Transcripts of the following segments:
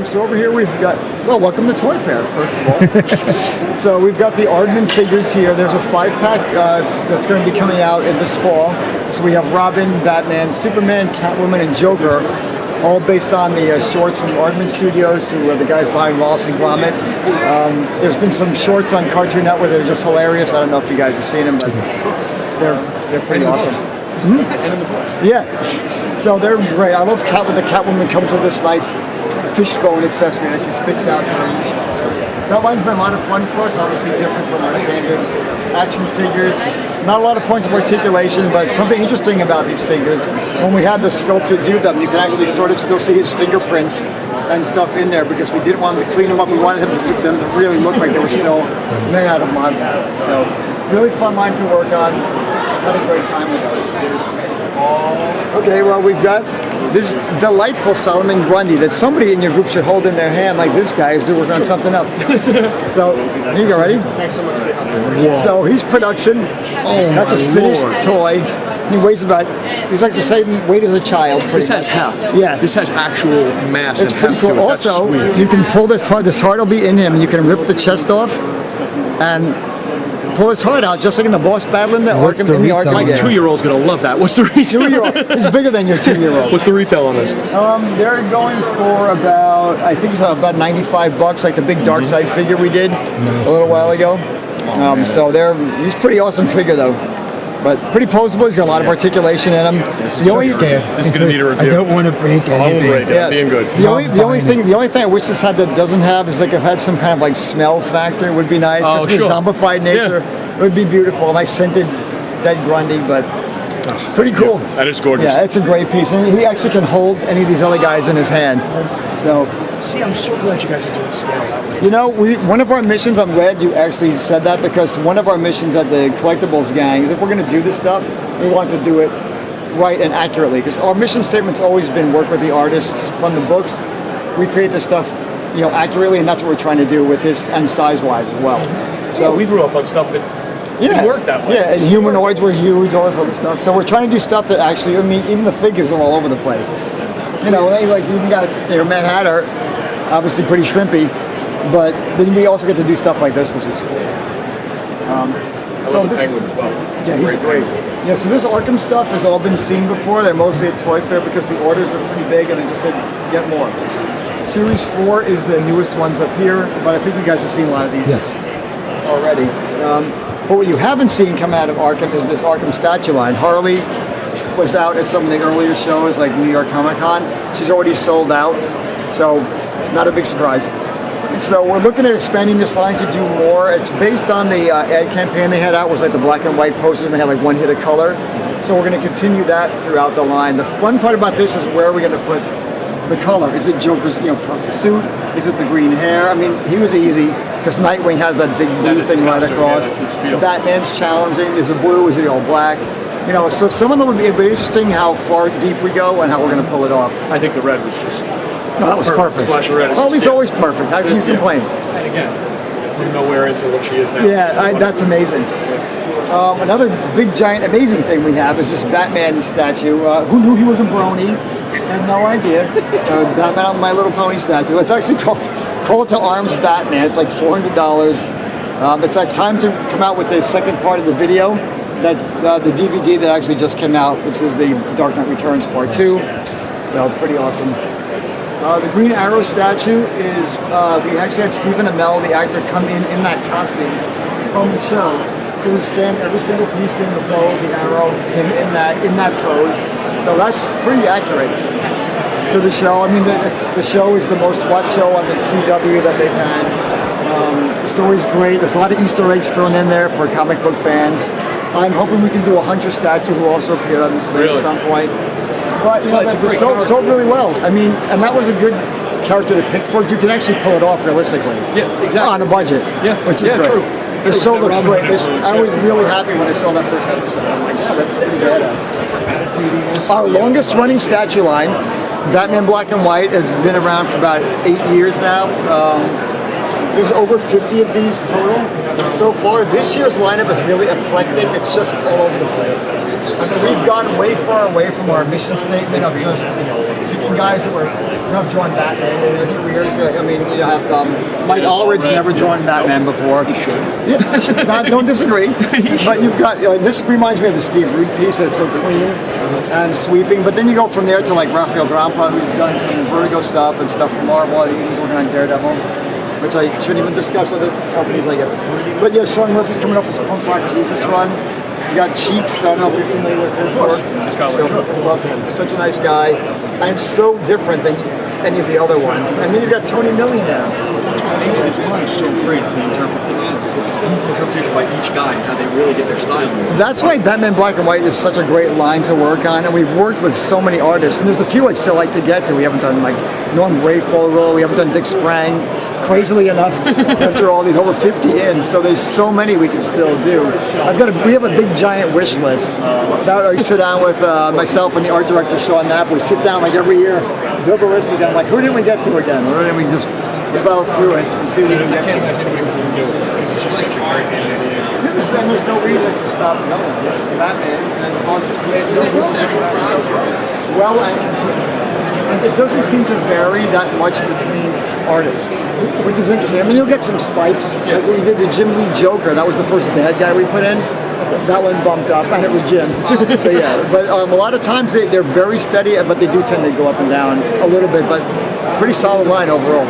So over here we've got, well, welcome to Toy Fair, first of all. So we've got the Aardman figures here. There's a 5-pack that's going to be coming out in this fall. So we have Robin, Batman, Superman, Catwoman, and Joker, all based on the shorts from Aardman Studios, who are the guys behind Wallace and Gromit. There's been some shorts on Cartoon Network that are just hilarious. I don't know if you guys have seen them, but they're pretty awesome. And in the books. Yeah. So they're great. I love when the Catwoman comes with this nice fishbone accessory that she spits out. So that line's been a lot of fun for us, obviously different from our standard action figures. Not a lot of points of articulation, but something interesting about these figures. When we had the sculptor do them, you can actually sort of still see his fingerprints and stuff in there because we didn't want them to clean them up. We wanted them to really look like they were still made out of mud. So really fun line to work on. Had a great time with those. Okay, well, we've got this delightful Solomon Grundy that somebody in your group should hold in their hand like this guy is working on something else. So, here you go, ready? Thanks so much for the So he's production. That's a finished toy. He weighs about, he's like the same weight as a child. This has heft. Yeah. This has actual mass It's and pretty heft cool. to it. That's Also, sweet. you can pull this heart. This heart will be in him. You can rip the chest off and pull his heart out, just like in the boss battle in the Arkham My game. 2-year-old's gonna love that. What's the retail? 2-year-old. It's bigger than your 2-year-old. What's the retail on this? They're going for about, I think it's about $95, like the big Dark Side figure we did a little while ago. So he's a pretty awesome figure though. But pretty posable. He's got a lot of articulation in him. This is going to need a review. I don't want to break anything. I won't break it. Yeah. I'm being good. The only thing I wish this doesn't have is like if it had some kind of like smell factor, it would be nice. Oh, the sure. zombified nature, it would be beautiful. A nice scented dead Grundy, but pretty cool. That is gorgeous. Yeah, it's a great piece, and he actually can hold any of these other guys in his hand. So. See, I'm so glad you guys are doing scale that way. You know, one of our missions, I'm glad you actually said that, because one of our missions at the Collectibles gang is if we're going to do this stuff, we want to do it right and accurately. Because our mission statement's always been work with the artists from the books. We create this stuff, accurately, and that's what we're trying to do with this, and size-wise as well. So we grew up on stuff that didn't work that way. Yeah, and humanoids were huge, all this other stuff. So we're trying to do stuff that actually, even the figures are all over the place. They even got Mad Hatter. Obviously pretty shrimpy, but then we also get to do stuff like this, which is cool. I love the Penguin as well. Yeah, he's great. Yeah, so this Arkham stuff has all been seen before. They're mostly at Toy Fair because the orders are pretty big, and they just said, get more. Series 4 is the newest ones up here, but I think you guys have seen a lot of these already. But what you haven't seen come out of Arkham is this Arkham statue line. Harley was out at some of the earlier shows, like New York Comic Con. She's already sold out, so not a big surprise. So we're looking at expanding this line to do more. It's based on the ad campaign they had out, was like the black and white posters, and they had like one hit of color. So we're going to continue that throughout the line. The fun part about this is where are we going to put the color? Is it Joker's purple suit? Is it the green hair? I mean, he was easy because Nightwing has that big blue thing right across. Batman's challenging. Is it blue? Is it all black? So some of them would be interesting how far deep we go and how we're going to pull it off. I think the red was just... No, that was perfect. Splash of red. Harley's always perfect. How can you complain? And again, from nowhere into what she is now. Yeah, that's amazing. Another big, giant, amazing thing we have is this Batman statue. Who knew he was a brony? I had no idea. Batman on My Little Pony statue. It's actually called Call to Arms Batman. It's like $400. It's like time to come out with the second part of the video, that the DVD that actually just came out, which is the Dark Knight Returns Part 2. So pretty awesome. The Green Arrow statue is, we actually had Stephen Amell, the actor, come in that costume from the show. So we scanned every single piece in the bow, the arrow, him in that pose. So that's pretty accurate to the show. I mean, the show is the most watched show on the CW that they've had. The story's great. There's a lot of Easter eggs thrown in there for comic book fans. I'm hoping we can do a Hunter statue who also appeared on this thing at some point. But it sold really well. I mean, and that was a good character to pick for. You can actually pull it off realistically. Yeah, exactly. On a budget. Yeah, which is great. True. The show looks great. I was really happy when I saw that first episode. I'm like, yeah, that's pretty badass. Our longest running statue line, Batman Black and White, has been around for about 8 years now. There's over 50 of these total so far. This year's lineup is really eclectic. It's just all over the place. gone way far away from our mission statement of just picking guys that have drawn Batman in their careers. I mean, you have Mike Allred's never drawn Batman before. He should. Yeah, don't disagree. But you've got, this reminds me of the Steve Root piece that's so clean and sweeping. But then you go from there to like Raphael Grampa, who's done some Vertigo stuff and stuff from Marvel. I think he's working on Daredevil, which I shouldn't even discuss other companies, I guess. But yeah, Sean Murphy's coming off his Punk Rock Jesus run. You got Cheeks, I don't know if you're familiar with his work. So, I love him. Such a nice guy. And so different than any of the other ones. And then you've got Tony Millionaire. That's what makes this line so great. It's the interpretation by each guy and how they really get their style. That's why Batman Black and White is such a great line to work on. And we've worked with so many artists. And there's a few I'd still like to get to. We haven't done like Norm Brayfogle. We haven't done Dick Sprang. Crazily enough, after all these over 50 in, so there's so many we can still do. We have a big giant wish list that I sit down with myself and the art director Sean Knapp. We sit down like every year, build a list again. Like, who didn't we get to again? Or didn't we just plow through it and see what we can get to? Because it's just such a great name. And there's no reason to stop going. It's Batman, and as long as it's played well and consistent. And it doesn't seem to vary that much between artists, which is interesting. I mean, you'll get some spikes. Like when we did the Jim Lee Joker, that was the first bad guy we put in. That one bumped up, and it was Jim. So yeah, but a lot of times they're very steady, but they do tend to go up and down a little bit, but pretty solid line overall.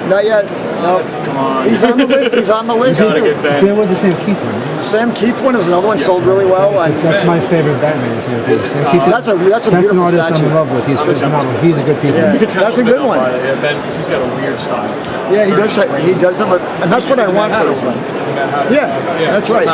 Not yet. No, come on. He's on the list. He's on the list. There was the Sam Keith one. Sam Keith one was another one sold really well. That's my favorite Batman. Sam Keith. That's a beautiful an artist statue. I'm in love with. He's phenomenal. He's a good piece. Yeah, that's a good one. Yeah, Ben, because he's got a weird style. Yeah, he does. He does them, and that's what I want for this one. Yeah, that's right.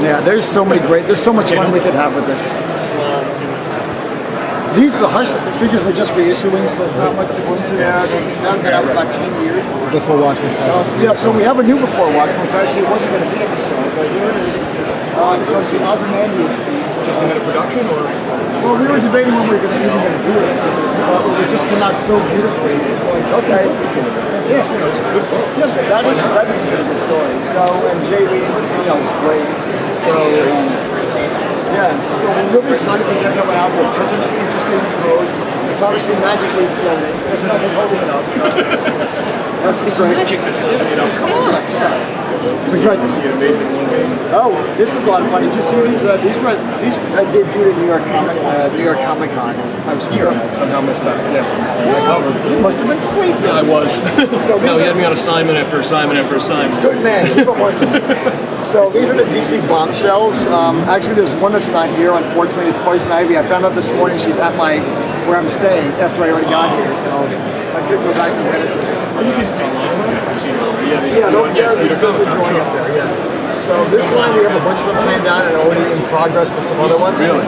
Yeah, there's so much fun we could have with this. These are the Hush figures we're just reissuing, so there's not much to go into there. They've been out for about 10 years. Before Watchmen. Yeah, so we have a new Before Watchmen, which actually wasn't going to be in the show, but here it is. So it's the Ozymandias piece. Just ahead of production, or? Well, we were debating when we were even going to do it. It just came out so beautifully. It's like, okay. Yeah, It's a good book. Yeah, that is a good story. So, and JD, was great. So, yeah, so we're really excited to get that one out there. It's such an interesting pose. It's obviously magically floating. There's nothing holding it up. That's great. Magic that's holding it up. Come on. Yeah. See an amazing one. Oh, this is a lot of fun. Did you see these? These debuted at New York Comic Con. I was here. Somehow missed that. Yeah. You must have been sleeping. I was. So he had me on assignment after assignment after assignment. Good man. Keep it working. So these are the DC bombshells. Actually, there's one that's not here, unfortunately. Poison Ivy. I found out this morning she's at where I'm staying after I already got here. So I could go back and get it. Yeah, there's a drawing up there. Yeah. So this line we have a bunch of them planned out and already in progress for some other ones. Really?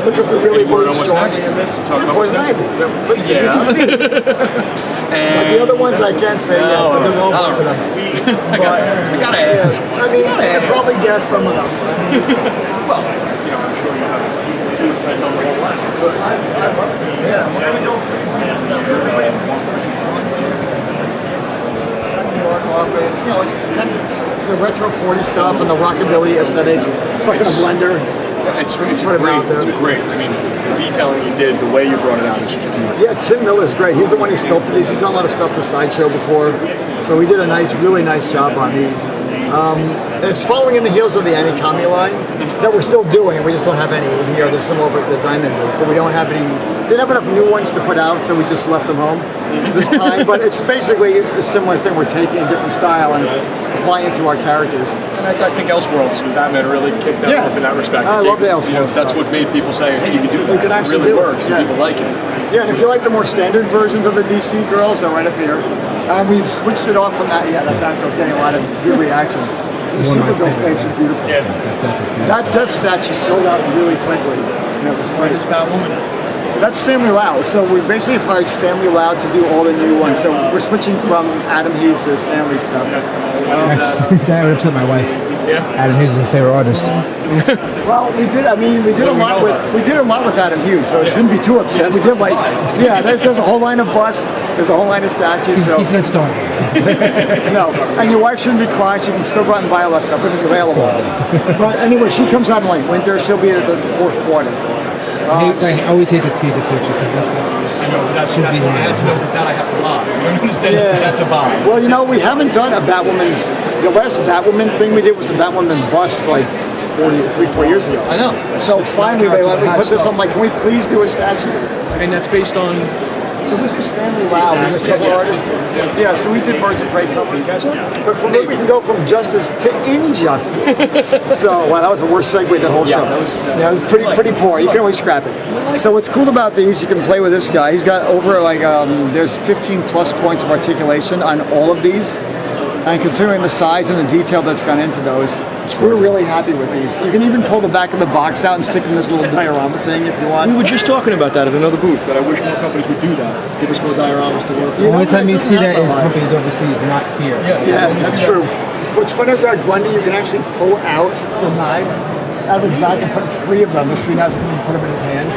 Because we really believe strongly in this. Poison Ivy. But you can see. But the other ones I can't say yet, but there's a whole bunch of them. I gotta ask. I mean, you can probably guess some of them. Well, I'm sure you have a number one line. I'd love to. Yeah. It's kind of the retro 40 stuff and the rockabilly aesthetic. It's like in a blender. It's great. I mean, the detailing you did, the way you brought it out is just beautiful. Yeah, Tim Miller's great. He's the one who sculpted these. He's done a lot of stuff for Sideshow before. So he did a really nice job on these. It's following in the heels of the Annie Kami line that we're still doing. We just don't have any here. There's some over at the Diamond League, but we don't have any. Didn't have enough new ones to put out, so we just left them home this time. But it's basically a similar thing. We're taking a different style and applying it to our characters. And I think Elseworlds with Batman really kicked that off in that respect. I love the Elseworlds. That's what made people say, hey, you can do that. You can actually it really do works, it. and people like it. Yeah, and if you like the more standard versions of the DC girls, they're right up here. We've switched it off from that. Yeah, that Batgirl's getting a lot of good reaction. The Supergirl face is beautiful. Yeah. That Death statue sold out really quickly. That was great. It's Batwoman. That's Stanley Lau. So we basically hired Stanley Lau to do all the new ones. So we're switching from Adam Hughes to Stanley stuff. That would upset my wife. Yeah. Adam Hughes is a favorite artist. Well, we did a lot with Adam Hughes, so it shouldn't be too upset. We did there's a whole line of busts, there's a whole line of statues. So He's not starting. No, and your wife shouldn't be crying. She can still go out and buy all that stuff if it's available. But anyway, she comes out in like winter. She'll be at the fourth quarter. I always hate to tease the pictures because I know, that's what I had to know, because now I have to buy. You don't understand, that's a buy. Well, you know, we haven't done a Batwoman's. The last Batwoman thing we did was the Batwoman bust like 4 years ago. I know. So finally, they let me put this. I'm like, can we please do a statue? And that's based on... So this is Stanley Lau, who's a cover artist. Yeah, so we did Birds of Prey Company. But from there we can go from justice to injustice. So, wow, that was the worst segue of the whole show. That was pretty poor. You can always scrap it. So what's cool about these, you can play with this guy. He's got over like, there's 15 plus points of articulation on all of these. And considering the size and the detail that's gone into those, we're really happy with these. You can even pull the back of the box out and stick in this little diorama thing if you want. We were just talking about that at another booth, that I wish more companies would do that. Give us more dioramas to work with. the only time you see that is companies overseas, not here. Yeah, that's true. What's funny about Grundy, you can actually pull out the knives out of his back and put 3 of them. There's 3 knives and put them in his hands.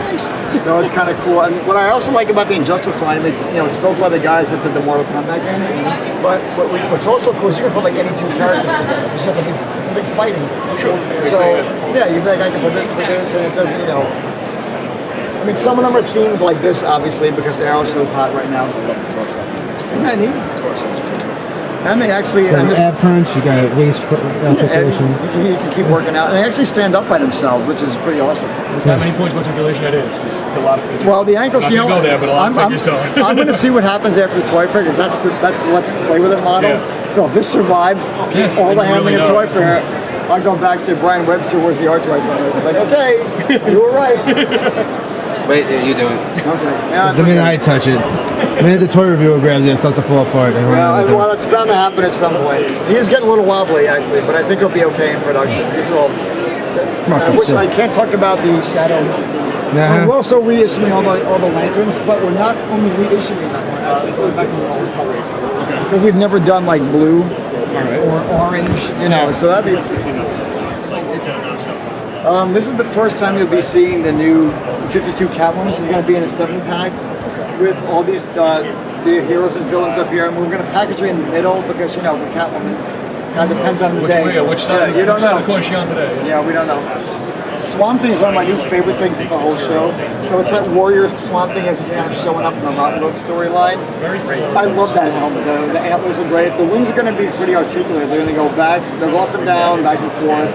So it's kind of cool. And what I also like about the Injustice line, it's built by the guys that did the Mortal Kombat game. But what's also cool is you can put like any 2 characters together. It's just a big fighting. Sure. So yeah, you think I can put this with this, and it doesn't, I mean, some of them are themed like this, obviously, because the Arrow show is hot right now. Isn't that neat? And they actually And ab crunch, you got waist articulation. You can keep working out, and they actually stand up by themselves, which is pretty awesome. How many points of articulation that is? Just a lot of figures. Well, the ankles, I'm not gonna go there, but a lot of figures don't. I'm going to see what happens after the toy fair, because that's the let's play with it model. Yeah. So if this survives all the handling really at toy fair, I'll go back to Brian Webster, where's the art director? I'm like, okay, you were right. Wait, you do it. Okay. Yeah, The minute I touch it, the minute the toy reviewer grabs it, it starts to fall apart. Well, it's bound to happen at some point. He is getting a little wobbly, actually, but I think he'll be okay in production. These are all. I can't talk about the shadows. We're also reissuing all the lanterns, but we're not only reissuing them, we're actually going back to the old colors. Because we've never done like blue or orange, so that'd be. This is the first time you'll be seeing the new 52 Catwoman. She's going to be in a 7-pack with all these the heroes and villains up here, and we're going to package her in the middle because with Catwoman, kind of depends on the day. Which side? You don't which side know. of the coin is she on today? Yeah, we don't know. Swamp Thing is one of my new favorite things of the whole show. So it's that Warrior Swamp Thing as it's kind of showing up in the Robin Hood storyline. I love that helmet. The antlers are great. The wings are going to be pretty articulate. They're going to go back, they'll go up and down, back and forth.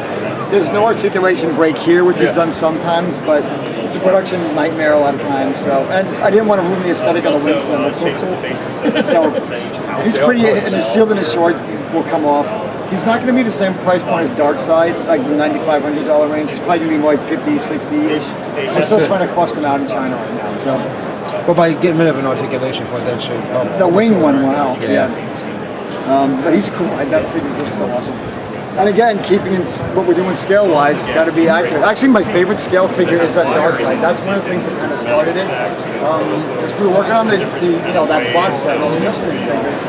There's no articulation break here, which we've done sometimes, but it's a production nightmare a lot of times. So, and I didn't want to ruin the aesthetic of the wings, so it looks so cool. So he's pretty, and his shield and his sword will come off. He's not going to be the same price point as Darkseid, like the $9,500 range. He's probably going to be more like 50, 60-ish. We're still trying to cost him out in China right now. So, But by getting rid of an articulation point, that should help. the wing one will help, yeah. But he's cool. That figure's just so awesome. And again, keeping in what we're doing scale-wise, it's got to be accurate. Actually, my favorite scale figure is that Darkseid. That's one of the things that kind of started it. Because we were working on that box set, all the Justice League figures.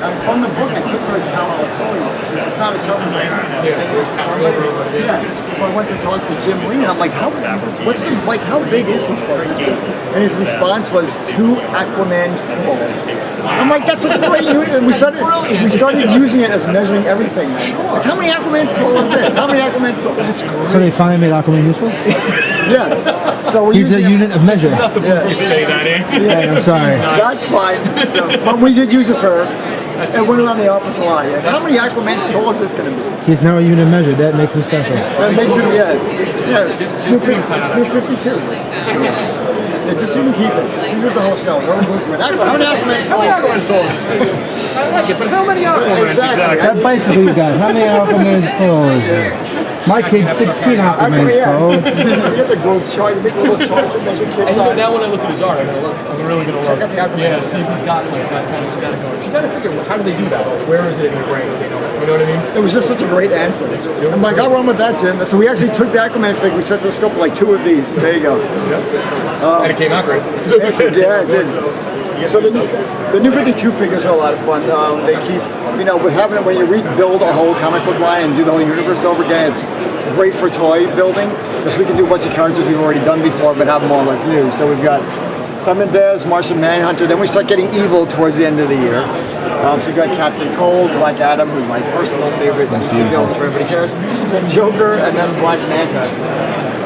And from the book, I couldn't really tell how tall he was. It's not as sharp as I Yeah. So I went to talk to Jim Lee, and I'm like, how big is he supposed to be? And his response was 2 Aquamans tall. I'm like, that's a great unit. And we started using it as measuring everything. Like, how many Aquamans tall is this? How many Aquamans tall? That's great. So they finally made Aquaman useful? Yeah. So we're He's a using unit of measure. It's not the booth you say that, eh? Yeah, I'm sorry. That's fine. So, but we did use it for. And went around the office a lot. Yeah. How many Aquamans tall is this going to be? He's now a unit of measure. That makes him special. That makes him, it's new 52. Yeah, just you can keep it. Use it the whole show. We're moving with it. How many Aquamans tall? I like it, but how many Aquamans exactly? That bicycle you got, how many Aquamans tall is it? My kid's 16 Aquamans tall. You get the growth chart, you make little charts and measure kids on. Now when I look at his art, I'm really going to look. Check out the Aquaman. Yeah, see if he's got like that kind of aesthetic art. You got to figure, how do they do that? Where is it in your brain? You know what I mean? It was just such a great answer. I'm like, I'll run with that, Jim. So we actually took the Aquaman figure, we set to the scope like 2 of these. There you go. And it came out great. So Yeah, it did. So the new 52 figures are a lot of fun. They keep, with having it when you rebuild a whole comic book line and do the whole universe over again, it's great for toy building because we can do a bunch of characters we've already done before but have them all like new. So we've got Simon Dez, Martian Manhunter, then we start getting evil towards the end of the year. So you got Captain Cold, Black Adam, who's my personal favorite, that needs to be able to everybody cares. Then Joker, and then Black Manta,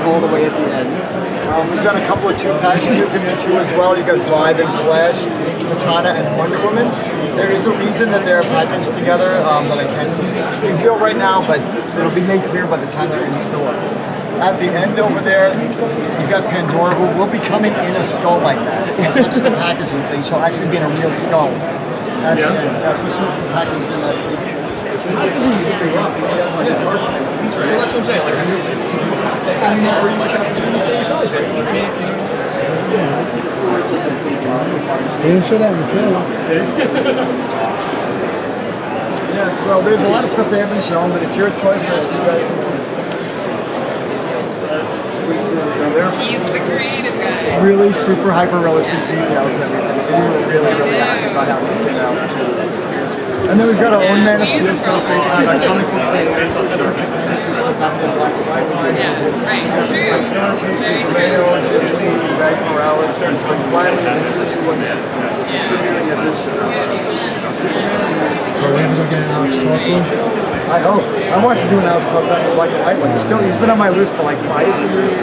all the way at the end. We've got a couple of 2-packs of New 52 as well. You got Vibe and Flash, Katana, and Wonder Woman. There is a reason that they're packaged together that I can't reveal right now, but it'll be made clear by the time they're in store. At the end over there, you've got Pandora, who will be coming in a skull like that. So it's not just a packaging thing, she'll actually be in a real skull. At the end. So she'll be packaged in that. Well, that's what I'm saying. Like, I'm not pretty much have to do the same size, right? You can't, you know. We didn't show that in the trailer. Yeah, so there's a lot of stuff they haven't shown, but it's your toy fest, so you guys can see. So He's the creative guy. really super hyper realistic details and everything. So we were really, really happy about how this came out. And then we've got our own Man of Steel stuff based on iconic creators. That's a companion piece to the Batman Black and White line. Yeah, right. True. Tomato, Ghibli, Rag Morales, and finally this one's premiering at this So we're gonna go get an Alex Talk one? I hope. I want to do an Alex Talk Batman Black and White one. He's been on my list for like 5 years.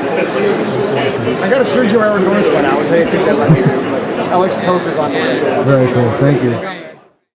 I got a Sergio Aragonés one out, which I didn't think that might be good, but Alex Toth is on the way. Very cool. Thank you.